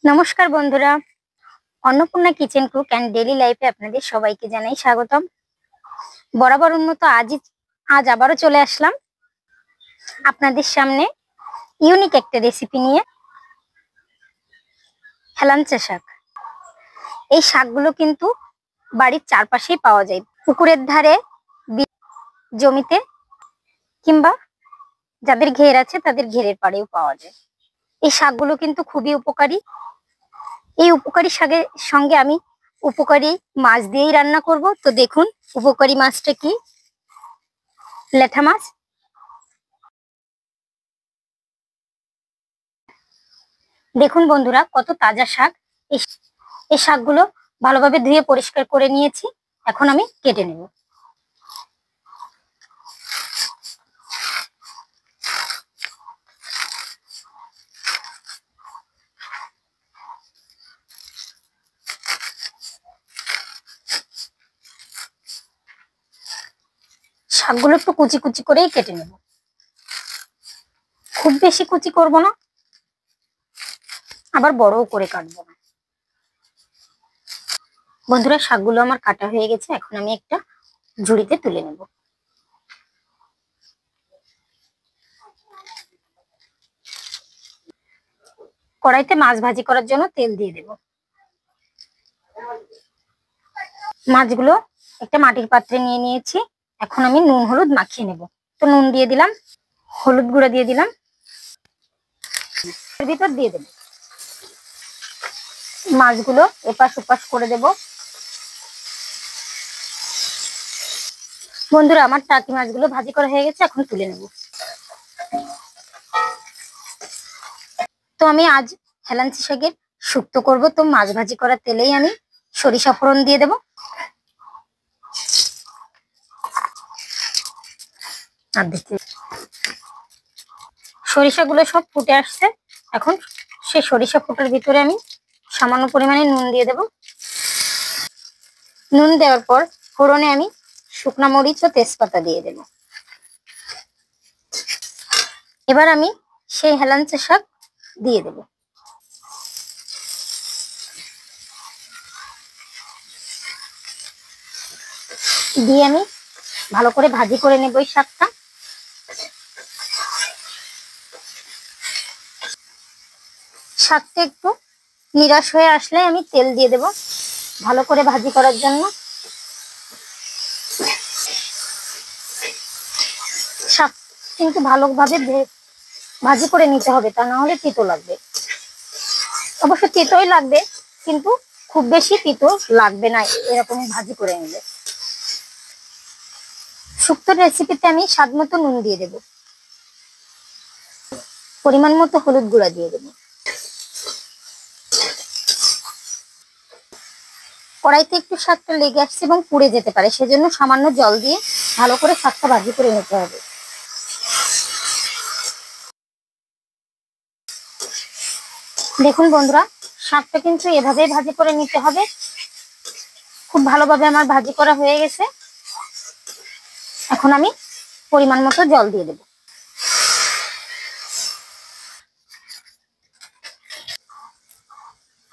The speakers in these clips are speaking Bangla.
নমস্কার বন্ধুরা, Annapurna kitchen cook and daily লাইফে আপনাদের সবাইকে জানাই স্বাগতম। বরাবর উন্নত আজ আবারও চলে আসলাম আপনাদের সামনে ইউনিক একটা রেসিপি নিয়ে। হেলাঞ্চা শাক। এই শাকগুলো কিন্তু বাড়ির চারপাশেই পাওয়া যায়, পুকুরের ধারে, জমিতে, কিংবা যাদের ঘের আছে তাদের ঘেরের পাড়েও পাওয়া যায়। এই শাকগুলো কিন্তু খুবই উপকারী। এই উপকারী শাকের সঙ্গে আমি উপকারী মাছ দিয়েই রান্না করব। তো দেখুন উপকারী মাছটা কি, ল্যাঠা মাছ। দেখুন বন্ধুরা, কত তাজা শাক। এই শাকগুলো ভালোভাবে ধুয়ে পরিষ্কার করে নিয়েছি। এখন আমি কেটে নেব। শাকগুলো একটু কুচি কুচি করেই কেটে নেব, খুব বেশি কুচি করব না, আবার বড়ও করে কাটবো না। বন্ধুরা, শাকগুলো আমার কাটা হয়ে গেছে। এখন আমি একটা ঝুড়িতে তুলে নেব। কড়াইতে মাছ ভাজি করার জন্য তেল দিয়ে দেব। মাছগুলো একটা মাটির পাত্রে নিয়ে নিয়েছি। এখন আমি নুন হলুদ মাখিয়ে নেব। তো নুন দিয়ে দিলাম, হলুদ গুঁড়া দিয়ে দিলাম, এর ভিতর দিয়ে দেব। মাছগুলো এপাশ ওপাশ করে দেব। বন্ধুরা, আমার টাকি মাছগুলো ভাজি করা হয়ে গেছে, এখন তুলে নেব। তো আমি আজ হেলাঞ্চা শাকের শুক্তো করব। তো মাছ ভাজি করা তেলেই আমি সরিষা ফোড়ন দিয়ে দেব। আর দেখতে সরিষাগুলো সব ফুটে আসছে। এখন সেই সরিষা ফোটার ভিতরে আমি সামান্য পরিমাণে নুন দিয়ে দেব। নুন দেওয়ার পর ফোড়নে আমি শুকনা মরিচ ও তেজপাতা দিয়ে দেব। এবার আমি সেই হেলাঞ্চা শাক দিয়ে দেব। দিয়ে আমি ভালো করে ভাজি করে নেব এই শাকটা। শাকটা একটু নিরাশ হয়ে আসলে আমি তেল দিয়ে দেব ভালো করে ভাজি করার জন্য। শাক কিন্তু ভালোভাবে ভাজি করে নিতে হবে, তা না হলে তিতো লাগবে। অবশ্য তিতোই লাগবে, কিন্তু খুব বেশি তিতো লাগবে না এরকম ভাজি করে নিলে। শুক্তোর রেসিপিতে আমি স্বাদ মতো নুন দিয়ে দেব, পরিমাণ মতো হলুদ গুঁড়া দিয়ে দেব। কড়াইতে একটু শাকটা লেগে আসছে এবং পুড়ে যেতে পারে, সেজন্য সামান্য জল দিয়ে ভালো করে শাকটা ভাজি করে নিতে হবে। দেখুন বন্ধুরা, শাকটা কিন্তু এভাবেই ভাজি করে নিতে হবে। খুব ভালোভাবে আমার ভাজি করা হয়ে গেছে। এখন আমি পরিমাণ মতো জল দিয়ে দেব।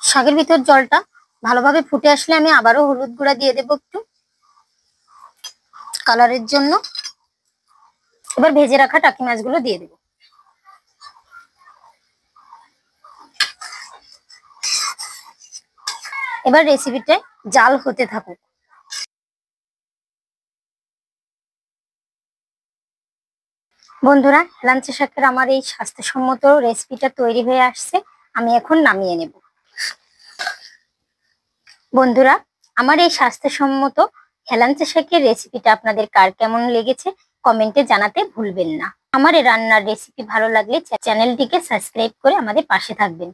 শাকের ভিতর জলটা ভালোভাবে ফুটে আসলে আমি আবারও হলুদ গুঁড়া দিয়ে দেব একটু কালারের জন্য। এবার ভেজে রাখা টাকি মাছগুলো দিয়ে দেব। এবার রেসিপিটা জাল হতে থাকুক। বন্ধুরা, হেলাঞ্চা শাকের আমার এই স্বাস্থ্যসম্মত রেসিপিটা তৈরি হয়ে আসছে। আমি এখন নামিয়ে নেব। বন্ধুরা, আমার এই স্বাস্থ্যসম্মত হেলাঞ্চা শাকের রেসিপিটা আপনাদের কার কেমন লেগেছে কমেন্টে জানাতে ভুলবেন না। আমার এই রান্নার রেসিপি ভালো লাগলে চ্যানেলটিকে সাবস্ক্রাইব করে আমাদের পাশে থাকবেন।